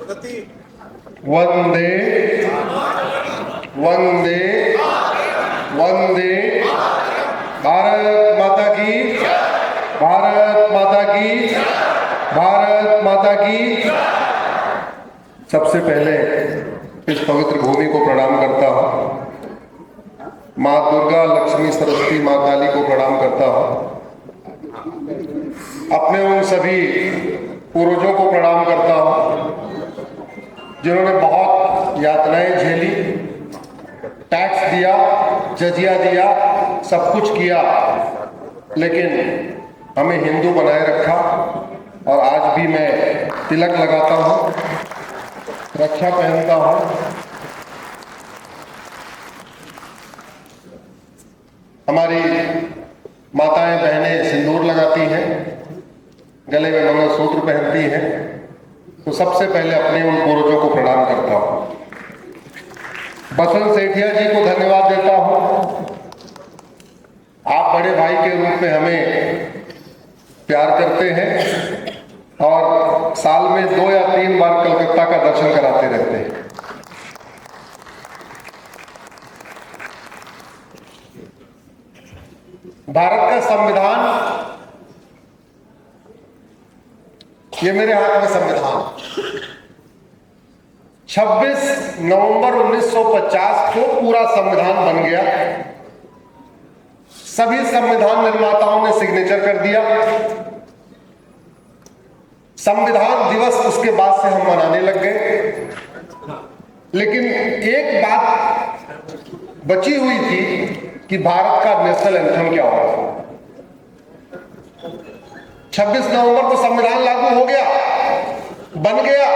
वंदे वंदे वंदे भारत माता की, भारत माता की, भारत माता की। सबसे पहले इस पवित्र भूमि को प्रणाम करता हूँ। माँ दुर्गा, लक्ष्मी, सरस्वती, माँ काली को प्रणाम करता हूँ। अपने उन सभी पूर्वजों को प्रणाम करता हूँ जिन्होंने बहुत यातनाएं झेली, टैक्स दिया, जजिया दिया, सब कुछ किया, लेकिन हमें हिंदू बनाए रखा। और आज भी मैं तिलक लगाता हूँ, रक्षा पहनता हूँ। हमारी माताएं बहनें सिंदूर लगाती हैं, गले में मंगलसूत्र पहनती हैं। तो सबसे पहले अपने उन पूर्वजों को प्रणाम करता हूँ। बसंत सेठिया जी को धन्यवाद देता हूँ। आप बड़े भाई के रूप में हमें प्यार करते हैं और साल में 2 या 3 बार कलकत्ता का दर्शन कराते रहते हैं। भारत का संविधान, ये मेरे हाथ में संविधान 26 नवंबर 1950 को पूरा संविधान बन गया। सभी संविधान निर्माताओं ने सिग्नेचर कर दिया। संविधान दिवस उसके बाद से हम मनाने लग गए। लेकिन एक बात बची हुई थी कि भारत का नेशनल एंथम क्या होगा। 26 नवंबर को संविधान लागू हो गया, बन गया,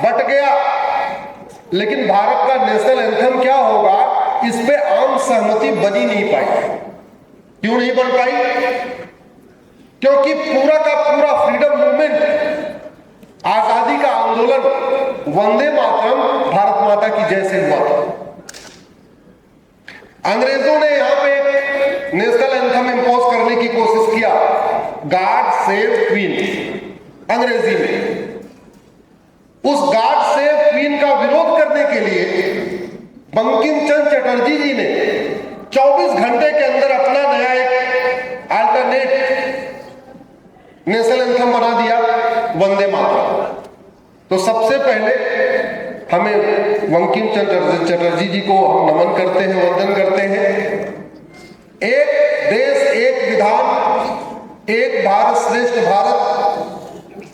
बट गया, लेकिन भारत का नेशनल एंथम क्या होगा, इस पे आम सहमति बनी नहीं पाई। क्यों नहीं बन पाई? क्योंकि पूरा का पूरा फ्रीडम मूवमेंट, आजादी का आंदोलन वंदे मातरम, भारत माता की जय से हुआ था। अंग्रेजों ने यहां पे नेशनल एंथम इंपोज करने की कोशिश किया, गॉड सेव क्वीन अंग्रेजी में। उस गॉड सेव क्वीन का विरोध करने के लिए बंकिम चंद्र चटर्जी जी ने 24 घंटे के अंदर अपना नया एक अल्टरनेट नेशनल एंथम बना दिया, वंदे मातरम। तो सबसे पहले हमें बंकिम चंद्र चटर्जी जी को हम नमन करते हैं, वंदन करते हैं। एक देश, एक विधान, एक भारत श्रेष्ठ भारत,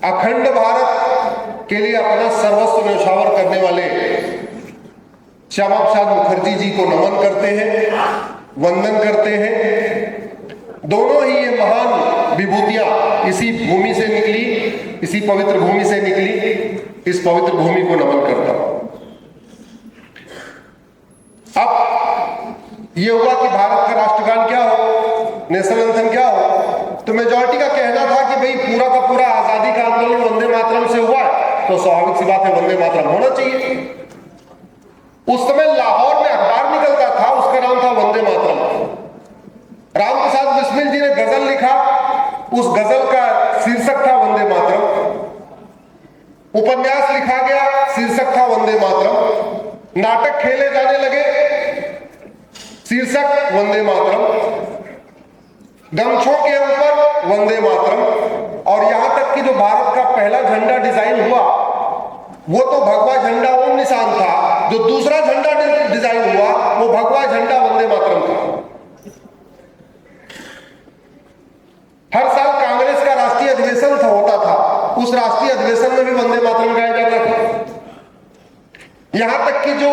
अखंड भारत के लिए अपना सर्वस्व न्यौछावर करने वाले श्यामा प्रसाद मुखर्जी जी को नमन करते हैं, वंदन करते हैं। दोनों ही ये महान विभूतियां इसी भूमि से निकली, इसी पवित्र भूमि से निकली। इस पवित्र भूमि को नमन करता हूं। अब ये हुआ कि भारत का राष्ट्रगान क्या हो, नेशनल एंथम क्या हो। तो मेजॉरिटी का कहना था कि भाई पूरा का पूरा आजादी का आंदोलन वंदे मातरम से हुआ है, तो स्वाभाविक सी बात है वंदे मातरम होना चाहिए। उस समय लाहौर में अखबार निकलता था, उसका नाम था वंदे मातरम। राम प्रसाद बिस्मिल जी ने गजल लिखा, उस गजल का शीर्षक था वंदे मातरम। उपन्यास लिखा गया, शीर्षक था वंदे मातरम। नाटक खेले जाने लगे, शीर्षक वंदे मातरम। गमछों के ऊपर वंदे मातरम। और यहां तक कि जो भारत का पहला झंडा डिजाइन हुआ, वो तो भगवा झंडा ओम निशान था। जो दूसरा झंडा डिजाइन हुआ, वो भगवा झंडा वंदे मातरम था। हर साल कांग्रेस का राष्ट्रीय अधिवेशन होता था, उस राष्ट्रीय अधिवेशन में भी वंदे मातरम गाया जाता था। यहां तक कि जो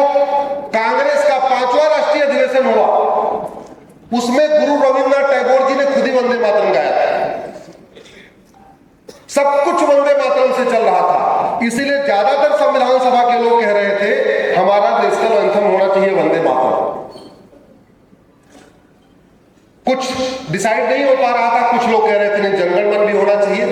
कांग्रेस का 5वां राष्ट्रीय अधिवेशन हुआ, उसमें गुरु रविंद्रनाथ टैगोर जी ने खुद ही वंदे मातरम गाया था। सब कुछ वंदे मातरम से चल रहा था। इसीलिए ज्यादातर संविधान सभा के लोग कह रहे थे हमारा नेशनल एंथम होना चाहिए वंदे मातरम। कुछ डिसाइड नहीं हो पा रहा था, कुछ लोग कह रहे थे नहीं जनगण मन भी होना चाहिए।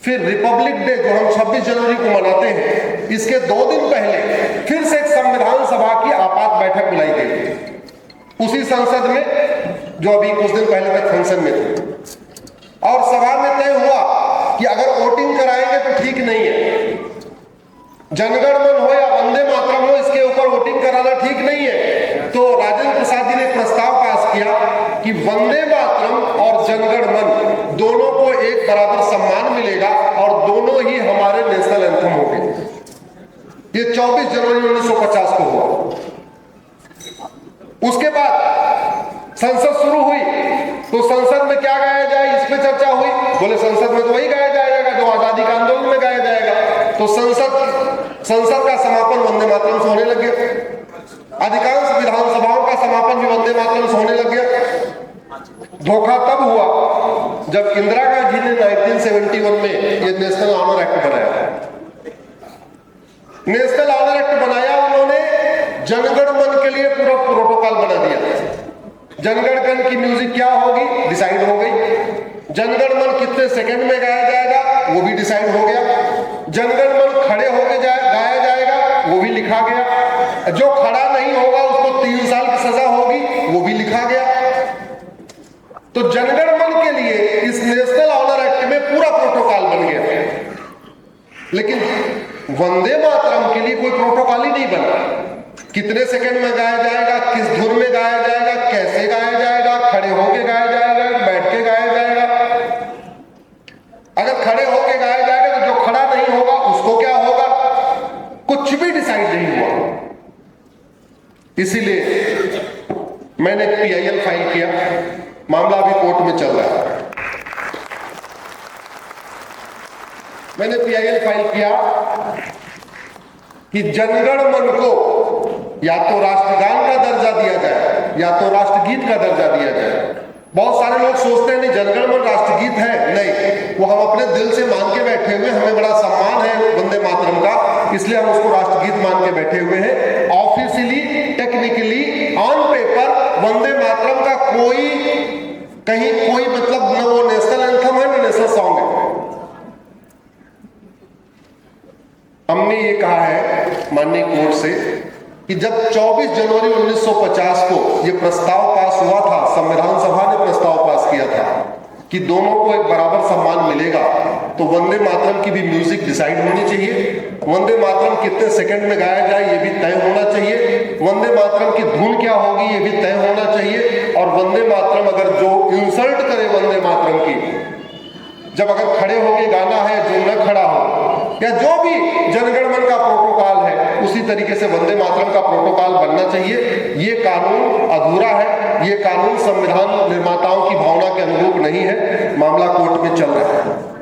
फिर रिपब्लिक डे जो हम 26 जनवरी को मनाते हैं, इसके 2 दिन पहले फिर से एक संविधान सभा की आपात बैठक बुलाई गई उसी संसद में जो अभी कुछ दिन पहले तक फंक्शन में थे। और सभा में तय हुआ कि अगर वोटिंग कराएंगे तो ठीक नहीं है, जनगण मन हो या वंदे मातरम हो, इसके ऊपर वोटिंग कराना ठीक नहीं है। तो राजेंद्र प्रसाद जी ने प्रस्ताव पास किया कि वंदे मातरम और जनगण मन दोनों को एक बराबर सम्मान मिलेगा और दोनों ही हमारे नेशनल एंथम होंगे। ये 24 जनवरी 1950 को हुआ। उसके बाद संसद शुरू हुई, तो संसद में क्या गाया जाए, इस पे चर्चा हुई। बोले संसद में तो वही गाया जाएगा जो आजादी के आंदोलन में गाया जाएगा। तो संसद का समापन वंदे मातरम से होने लग गया। अधिकांश विधानसभाओं का समापन भी वंदे मातरम से होने लग गया। धोखा तब हुआ जब इंदिरा गांधी ने 1971 में ये नेशनल ऑनर एक्ट बनाया। नेशनल ऑनर एक्ट बनाया उन्होंने, जनगण मन के लिए पूरा प्रोटोकॉल बना दिया। जनगण मन की म्यूजिक क्या होगी डिसाइड हो गई। जनगण मन कितने सेकंड में गाया जाएगा वो भी डिसाइड हो गया। जनगण मन खड़े होकर गाया जाएगा वो भी लिखा गया। जो खड़ा नहीं होगा उसको 3 साल की सजा होगी वो भी लिखा गया। तो जनगण मन के लिए इस नेशनल ऑनर एक्ट में पूरा प्रोटोकॉल बन गया। लेकिन वंदे मातरम के लिए कोई प्रोटोकॉल ही नहीं बना। कितने सेकंड में गाया जाएगा, किस धुन में गाया जाएगा, कैसे गाया जाएगा, खड़े होके गाया जाएगा, बैठ के गाया जाएगा। अगर खड़े होके गाया जाएगा तो जो खड़ा नहीं होगा उसको क्या होगा, कुछ भी डिसाइड नहीं हुआ। इसीलिए मैंने PIL फाइल किया। मामला अभी कोर्ट में चल रहा है। मैंने PIL फाइल किया कि जनगण मन को या तो राष्ट्रगान का दर्जा दिया जाए या तो राष्ट्रगीत का दर्जा दिया जाए। बहुत सारे लोग सोचते हैं नहीं जनगण मन राष्ट्रगीत है, नहीं, वो हम अपने दिल से मान के बैठे हुए, हमें बड़ा सम्मान है वंदे मातरम का, इसलिए हम उसको राष्ट्रगीत मान के बैठे हुए हैं। Officially technically on paper Vande Mataram का कोई कहीं कोई मतलब न वो नेशनल एंथम है न नेशनल सॉन्ग है। हमने ये कहा है माननीय कोर्ट से कि जब 24 जनवरी 1950 को ये प्रस्ताव पास हुआ था, संविधान सभा ने प्रस्ताव पास किया था कि दोनों को एक बराबर सम्मान मिलेगा, तो वंदे मातरम की भी म्यूजिक डिसाइड होनी चाहिए। वंदे मातरम कितने सेकंड में गाया जाए ये भी तय होना चाहिए। वंदे मातरम की धुन क्या होगी ये भी तय होना चाहिए। और वंदे मातरम अगर जो इंसल्ट करे वंदे मातरम की, जब अगर खड़े होके गाना है जो न खड़ा हो, या जो भी जनगण मन का प्रोटोकॉल है उसी तरीके से वंदे मातरम का प्रोटोकॉल बनना चाहिए। ये कानून अधूरा है, ये कानून संविधान निर्माताओं की भावना के अनुरूप नहीं है। मामला कोर्ट में चल रहा है।